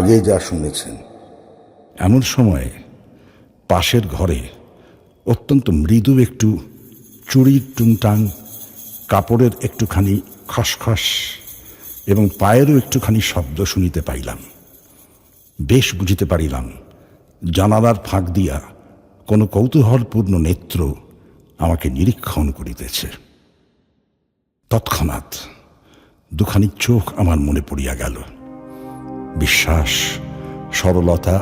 আগে যা শুনেছেন। এমন সময় পাশের ঘরে অত্যন্ত মৃদু একটু চুড়ির টুংটাং, কাপড়ের একটুখানি খসখস এবং পায়েরও একটুখানি শব্দ শুনিতে পাইলাম। বেশ বুঝিতে পারিলাম জানালার ফাঁক দিয়া কোনো কৌতূহলপূর্ণ নেত্র আমাকে নিরীক্ষণ করিতেছে। তৎক্ষণাৎ দুখানি চোখ আমার মনে পড়িয়া গেল। বিশ্বাস, সরলতা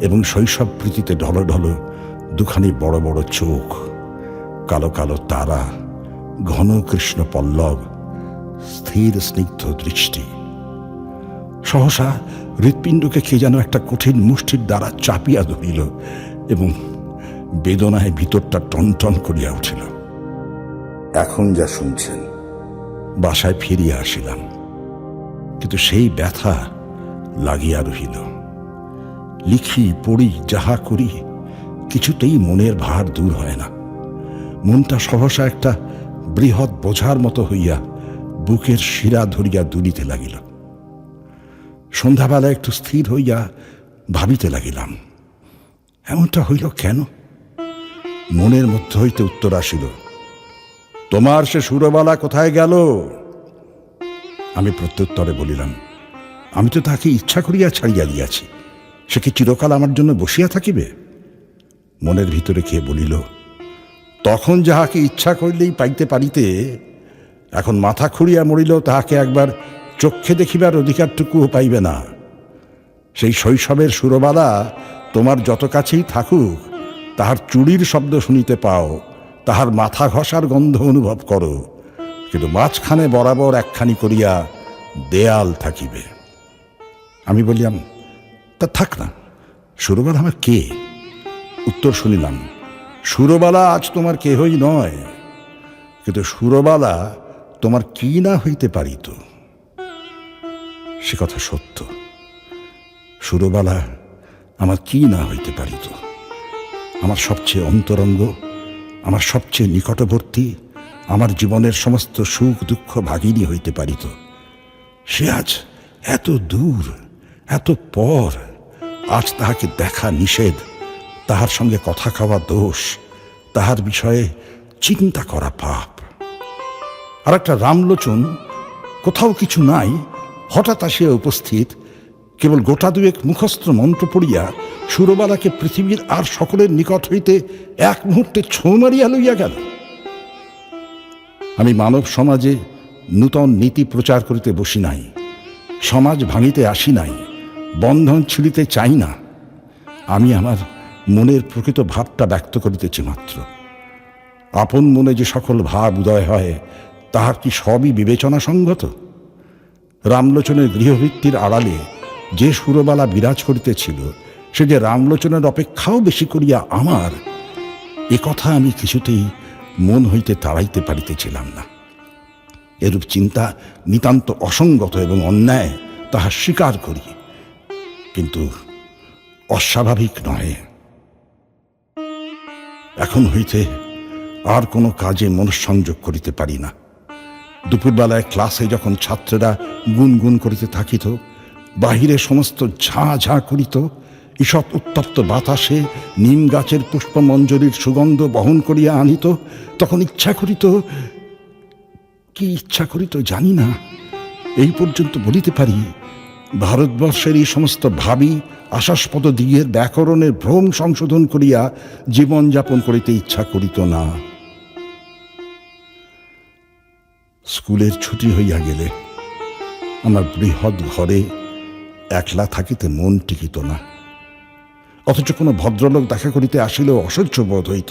এবং শৈশব প্রীতিতে ঢলঢল দুখানি বড় বড় চোখ, কালো কালো তারা, ঘন কৃষ্ণ পল্লব, স্থির স্নিগ্ধ দৃষ্টি। সহসা হৃৎপিণ্ডকে কে যেন একটা কঠিন মুষ্টির দ্বারা চাপিয়া ধরিল এবং বেদনায় ভিতরটা টনটন করিয়া উঠিল। এখন যা শুনছেন। বাসায় ফিরিয়া আসিলাম, কিন্তু সেই ব্যথা লাগিয়া রহিল। লিখি, পড়ি, যাহা করি কিছুতেই মনের ভার দূর হয় না। মনটা সহসা একটা বৃহৎ বোঝার মতো হইয়া বুকের শিরা ধরিয়া দুলিতে লাগিল। সন্ধ্যাবেলা একটু স্থির হইয়া ভাবিতে লাগিলাম, এমনটা হইল কেন? মনের মধ্যে হইতে উত্তর আসিল, তোমার সে সুরবালা কোথায় গেল? আমি প্রত্যুত্তরে বলিলাম, আমি তো তাকে ইচ্ছা করিয়া ছাড়িয়া দিয়াছি, সে কি চিরকাল আমার জন্য বসিয়া থাকিবে? মনের ভিতরে কে বলিল, তখন যাহাকে ইচ্ছা করিলেই পাইতে পারিতে, এখন মাথা খুঁড়িয়া মরিলেও তাহাকে একবার চক্ষে দেখিবার অধিকারটুকুও পাইবে না। সেই শৈশবের সুরবালা তোমার যত কাছেই থাকুক, তাহার চুড়ির শব্দ শুনিতে পাও, তাহার মাথা ঘষার গন্ধ অনুভব করো, কিন্তু মাঝখানে বরাবর একখানি করিয়া দেয়াল থাকিবে। আমি বলিলাম, তা থাক না, সুরবালা আমার কে? উত্তর শুনিলাম, সুরবালা আজ তোমার কেহই নয়, কিন্তু সুরবালা তোমার কি না হইতে পারিত। সে কথা সত্য, সুরবালা আমার কি না হইতে পারিত। আমার সবচেয়ে অন্তরঙ্গ, আমার সবচেয়ে নিকটবর্তী, আমার জীবনের সমস্ত সুখ দুঃখ ভাগিনী হইতে পারিত। সে আজ এত দূর, এত পর, আজ তাহাকে দেখা নিষেধ, তাহার সঙ্গে কথা কওয়া দোষ, তাহার বিষয়ে চিন্তা করা পাপ। আর একটা রামলোচন, কোথাও কিছু নাই, হঠাৎ আসিয়া উপস্থিত, কেবল গোটা দুয়েক মুখস্থ মন্ত্র পড়িয়া সুরবালাকে পৃথিবীর আর সকলের নিকট হইতে এক মুহূর্তে ছোঁ মারিয়া লইয়া গেল। আমি মানব সমাজে নূতন নীতি প্রচার করিতে বসি নাই, সমাজ ভাঙিতে আসি নাই, বন্ধন ছিঁড়িতে চাই না। আমি আমার মনের প্রকৃত ভাবটা ব্যক্ত করিতেছি মাত্র। আপন মনে যে সকল ভাব উদয় হয়, তাহার কি সবই বিবেচনা সঙ্গত? রামলোচনের গৃহভিত্তির আড়ালে যে সুরবালা বিরাজ করিতেছিল, সে যে রামলোচনের অপেক্ষাও বেশি করিয়া আমার, এ কথা আমি কিছুতেই মন হইতে তাড়াইতে পারিতেছিলাম না। এরূপ চিন্তা নিতান্ত অসঙ্গত এবং অন্যায়, তাহা স্বীকার করি, কিন্তু অস্বাভাবিক নয়। এখন হইতে আর কোনো কাজে মনঃসংযোগ করিতে পারি না। দুপুরবেলায় ক্লাসে যখন ছাত্রেরা গুনগুন করিতে থাকিত, বাহিরে সমস্ত ঝাঁ ঝাঁ করিত, ঈষৎ উত্তপ্ত বাতাসে নিম গাছের পুষ্পমঞ্জরির সুগন্ধ বহন করিয়া আনিত, তখন ইচ্ছা করিত, কি ইচ্ছা করিত জানি না, এই পর্যন্ত বলিতে পারি, ভারতবর্ষের এই সমস্ত ভাবী আশাস্পদ দিগের ব্যাকরণের ভ্রম সংশোধন করিয়া জীবনযাপন করিতে ইচ্ছা করিত না। স্কুলের ছুটি হইয়া গেলে আমার বৃহৎ ঘরে একলা থাকিতে মন টিকিত না, অথচ কোনো ভদ্রলোক দেখা করিতে আসিলেও অসহ্য বোধ হইত।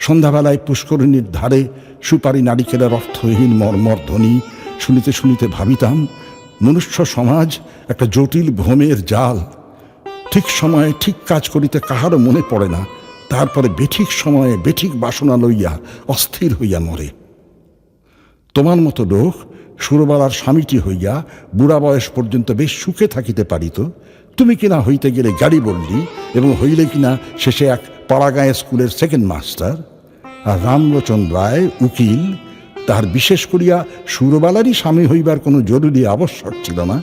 সন্ধ্যাবেলায় পুষ্করিণীর ধারে সুপারি নারিকেলের অর্থহীন মর্মর ধ্বনি শুনিতে শুনিতে ভাবিতাম, মনুষ্য সমাজ একটা জটিল ভ্রমের জাল। ঠিক সময়ে ঠিক কাজ করিতে কাহারও মনে পড়ে না, তারপরে বেঠিক সময়ে বেঠিক বাসনা লইয়া অস্থির হইয়া মরে। তোমার মতো লোক সুরবালার স্বামীটি হইয়া বুড়া বয়স পর্যন্ত বেশ সুখে থাকিতে পারিত, তুমি কিনা হইতে গেলে গাড়ি বললি এবং হইলে কিনা শেষে এক পাড়াগাঁয়ে স্কুলের সেকেন্ড মাস্টার। আর রামলোচন রায় উকিল, তাহার বিশেষ করিয়া সুরবালারই স্বামী হইবার কোনো জরুরি আবশ্যক ছিল না।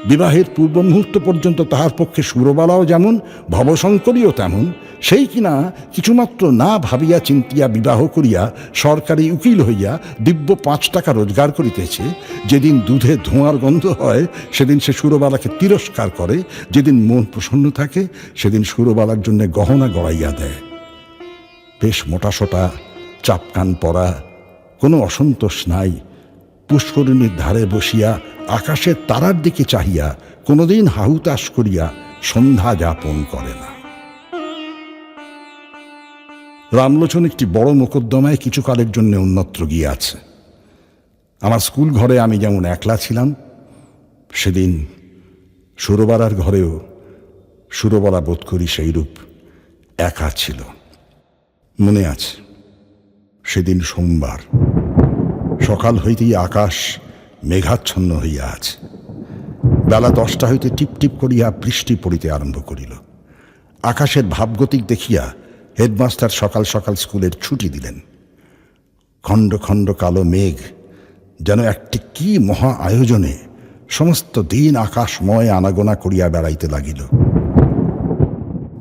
বিবাহের পূর্ব মুহূর্ত পর্যন্ত তাহার পক্ষে সুরবালাও যেমন ভবশঙ্করীও তেমন, সেই কিনা কিছুমাত্র না ভাবিয়া চিন্তিয়া বিবাহ করিয়া সরকারি উকিল হইয়া দিব্য 5 টাকা রোজগার করিতেছে। যেদিন দুধে ধোঁয়ার গন্ধ হয় সেদিন সে সুরবালাকে তিরস্কার করে, যেদিন মন প্রসন্ন থাকে সেদিন সুরবালার জন্য গহনা গড়াইয়া দেয়। বেশ মোটাসোটা, চাপকান পরা, কোনো অসন্তোষ নাই। পুষ্করিণীর ধারে বসিয়া আকাশের তারার দিকে চাহিয়া কোনোদিন হাহুতাশ করিয়া সন্ধ্যা যাপন করে না। রামলোচন একটি বড় মোকদ্দমায় কিছুকালের জন্য অন্যত্র গিয়াছে। আমার স্কুল ঘরে আমি যেমন একলা ছিলাম, সেদিন সুরবালার ঘরেও সুরবালা বোধ করি সেইরূপ একা ছিল। মনে আছে, সেদিন সোমবার, সকাল হইতেই আকাশ মেঘাচ্ছন্ন হইয়া আছে। বেলা 10টা হইতে টিপটিপ করিয়া বৃষ্টি পড়িতে আরম্ভ করিল। আকাশের ভাবগতিক দেখিয়া হেডমাস্টার সকাল সকাল স্কুলের ছুটি দিলেন। খণ্ড খণ্ড কালো মেঘ যেন একটি কি মহা আয়োজনে সমস্ত দিন আকাশময় আনাগোনা করিয়া বেড়াইতে লাগিল।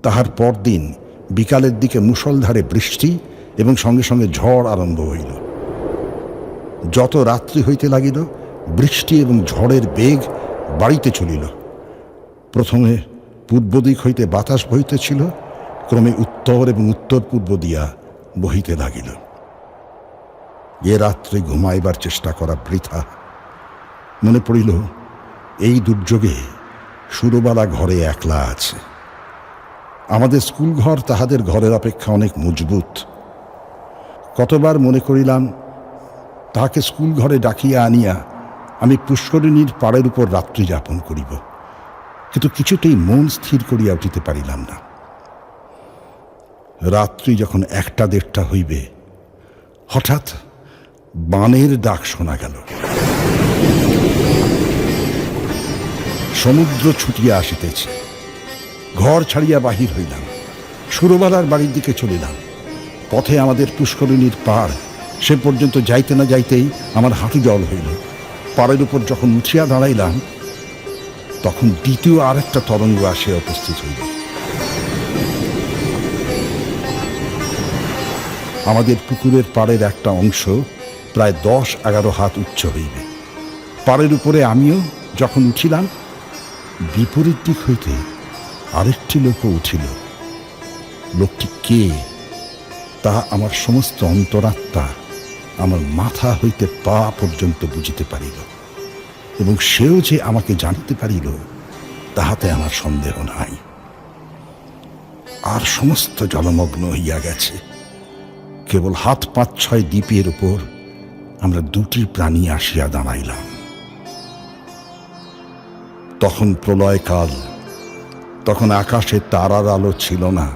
তাহার পরদিন বিকালের দিকে মুষলধারে বৃষ্টি এবং সঙ্গে সঙ্গে ঝড় আরম্ভ হইল। যত রাত্রি হইতে লাগিল বৃষ্টি এবং ঝড়ের বেগ বাড়িতে চলিল। প্রথমে পূর্ব দিক হইতে বাতাস বহিতেছিল, ক্রমে উত্তর এবং উত্তর পূর্ব দিয়া বহিতে লাগিল। এ রাত্রে ঘুমাইবার চেষ্টা করা বৃথা। মনে পড়িল, এই দুর্যোগে সুরবালা ঘরে একলা আছে। আমাদের স্কুল ঘর তাহাদের ঘরের অপেক্ষা অনেক মজবুত। কতবার মনে করিলাম তাহাকে স্কুল ঘরে ডাকিয়া আনিয়া আমি পুষ্করিণীর পাড়ের উপর রাত্রি যাপন করিব, কিন্তু কিছুতেই মন স্থির করিয়া উঠিতে পারিলাম না। রাত্রি যখন 1টা-1:30 হইবে, হঠাৎ বানের ডাক শোনা গেল। সমুদ্র ছুটিয়া আসিতেছে। ঘর ছাড়িয়া বাহির হইলাম, সুরবালার বাড়ির দিকে চলিলাম। পথে আমাদের পুষ্করিণীর পাড়, সে পর্যন্ত যাইতে না যাইতেই আমার হাঁটু জল হইল। পাড়ের উপর যখন উঠিয়া দাঁড়াইলাম, তখন দ্বিতীয় আরেকটা তরঙ্গ আসিয়া উপস্থিত হইল। আমাদের পুকুরের পাড়ের একটা অংশ প্রায় 10-11 হাত উচ্চ হইবে। পাড়ের উপরে আমিও যখন উঠিলাম, বিপরীত দিক হইতে আরেকটি লোক উঠিল। লোকটি কে তাহা আমার সমস্ত অন্তরাত্মা আমার মাথা হইতে পা পর্যন্ত বুঝিতে পারিল, এবং সেও যে আমাকে জানিতে পারিল তাহাতে আমার সন্দেহ নাই। আর সমস্ত জলমগ্ন হইয়া গেছে। কেবল 5-6 দ্বীপের উপর আমরা 2টি প্রাণী আসিয়া দাঁড়াইলাম। তখন প্রলয়কাল, তখন আকাশে তারার আলো ছিল না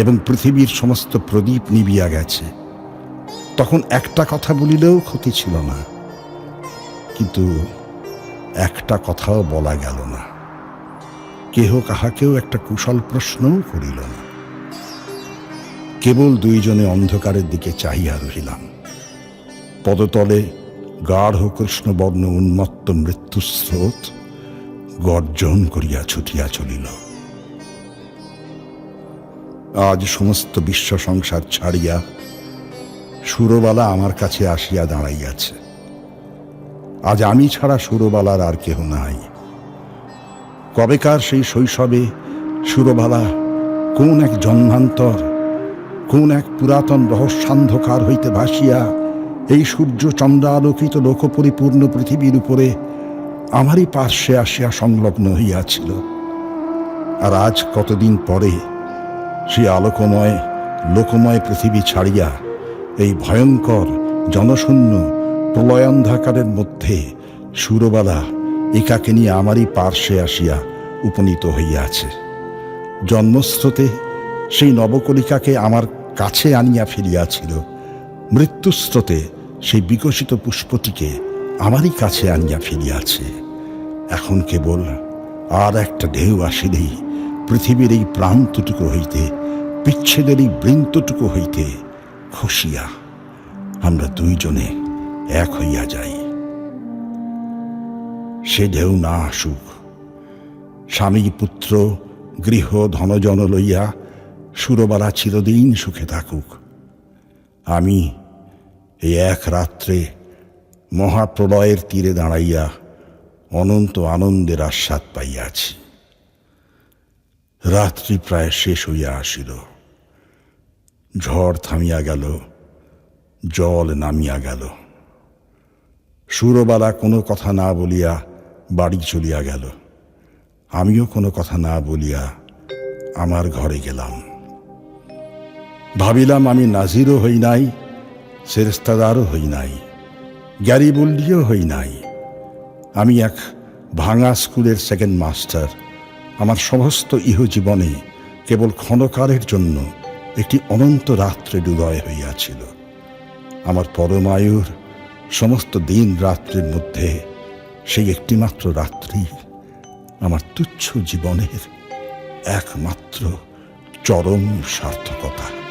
এবং পৃথিবীর সমস্ত প্রদীপ নিবিয়া গেছে। তখন একটা কথা বলিলেও ক্ষতি ছিল না, কিন্তু একটা কথাও বলা গেল না। কেহ কাহাকেও একটা কুশল প্রশ্নও করিল না। কেবল 2 জনে অন্ধকারের দিকে চাহিয়া রহিলাম। পদতলে গাঢ় কৃষ্ণবর্ণ উন্মত্ত মৃত্যুস্রোত গর্জন করিয়া ছুটিয়া চলিল। আজ সমস্ত বিশ্ব সংসার ছাড়িয়া সুরবালা আমার কাছে আসিয়া দাঁড়াইয়াছে। আজ আমি ছাড়া সুরবালার আর কেহ নাই। কবেকার সেই শৈশবে সুরবালা কোন এক জন্মান্তর, কোন এক পুরাতন রহস্যান্ধকার হইতে ভাসিয়া এই সূর্য চন্দ্রালোকিত লোকপরিপূর্ণ পৃথিবীর উপরে আমারই পার্শ্বে আসিয়া সংলগ্ন হইয়াছিল। আর আজ কতদিন পরে সেই আলোকময় লোকময় পৃথিবী ছাড়িয়া এই ভয়ঙ্কর জনশূন্য প্রলয়ান্ধকারের মধ্যে সুরবালা একাকে নিয়ে আমারই পার্শ্বে আসিয়া উপনীত হইয়াছে। জন্মস্রোতে সেই নবকলিকাকে আমার কাছে আনিয়া ফিরিয়াছিল, মৃত্যুস্রোতে সেই বিকশিত পুষ্পটিকে আমারই কাছে আনিয়া ফিরিয়াছে। এখন কেবল আর একটা ঢেউ আসিলেই পৃথিবীর এই প্রান্তটুকু হইতে, বিচ্ছেদের এই বৃন্তটুকু হইতে খসিয়া আমরা 2 জনে এক হইয়া যাই। সে ঢেউ না আসুক, স্বামী পুত্র গৃহ ধনজন লইয়া সুরবালা চিরদিন সুখে থাকুক। আমি এই এক রাত্রে মহাপ্রলয়ের তীরে দাঁড়াইয়া অনন্ত আনন্দের আস্বাদ পাইয়াছি। রাত্রি প্রায় শেষ হইয়া আসিল। ঝড় থামিয়া গেল, জল নামিয়া গেল। সুরবালা কোনো কথা না বলিয়া বাড়ি চলিয়া গেল। আমিও কোনো কথা না বলিয়া আমার ঘরে গেলাম। ভাবিলাম আমি নাজিরও হই নাই, সেরেস্তাদারও হই নাই, গ্যারিবল্ডিও হই নাই। আমি এক ভাঙা স্কুলের সেকেন্ড মাস্টার। আমার সমস্ত ইহজীবনে কেবল ক্ষণকালের জন্য একটি অনন্ত রাত্রে উদয় হইয়াছিল। আমার পরমায়ুর সমস্ত দিন রাত্রির মধ্যে সেই একটিমাত্র রাত্রি আমার তুচ্ছ জীবনের একমাত্র চরম সার্থকতা।